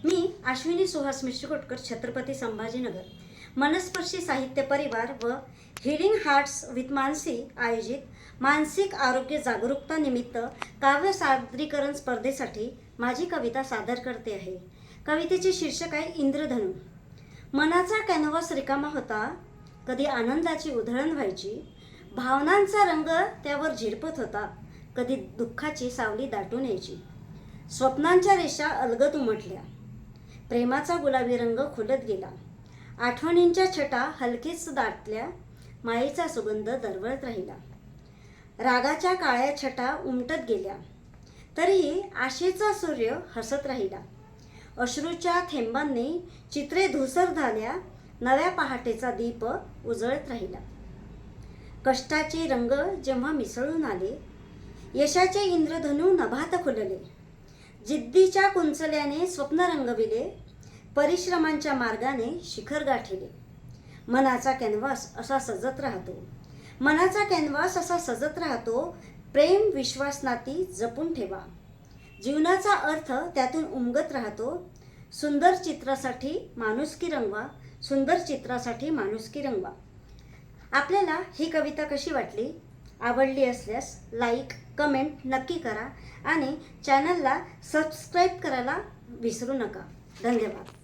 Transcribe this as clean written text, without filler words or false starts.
मी अश्विनी सुहास मिश्रकोटकर, छत्रपती संभाजीनगर, मनस्पर्शी साहित्य परिवार व हिलिंग हार्ट्स विथ मानसी आयोजित मानसिक आरोग्य जागरूकता निमित्त काव्य सादरीकरण स्पर्धेसाठी माझी कविता सादर करते आहे. कवितेचे शीर्षक आहे इंद्रधनु. मनाचा कॅनव्हास रिकामा होता, कधी आनंदाची उधळण व्हायची, भावनांचा रंग त्यावर झिरपत होता, कधी दुःखाची सावली दाटून यायची. स्वप्नांच्या रेषा अलगद उमटल्या, प्रेमाचा गुलाबी रंग खुलत गेला, आठवणींच्या छटा हलकेच दाटल्या, मायेचा सुगंध दरवळत राहिला. रागाच्या काळ्या छटा उमटत गेल्या, तरीही आशेचा सूर्य हसत राहिला. अश्रूच्या थेंबांनी चित्रे धुसर झाल्या, नव्या पहाटेचा दीप उजळत राहिला. कष्टाचे रंग जेव्हा मिसळून आले, यशाचे इंद्रधनु नभात खुलले. जिद्दीच्या कुंचल्याने स्वप्न रंगविले, परिश्रमांच्या मार्गाने शिखर गाठिले. मनाचा कॅनव्हास असा सजत राहतो, मनाचा कॅनव्हास असा सजत राहतो. प्रेम विश्वास नाती जपून ठेवा, जीवनाचा अर्थ त्यातून उमगत राहतो. सुंदर चित्रासाठी माणुसकी रंगवा, सुंदर चित्रासाठी माणुसकी रंगवा. आपल्याला ही कविता कशी वाटली? आवडली असल्यास लाईक कमेंट नक्की करा आणि चॅनलला सबस्क्राईब करायला विसरू नका. धन्यवाद.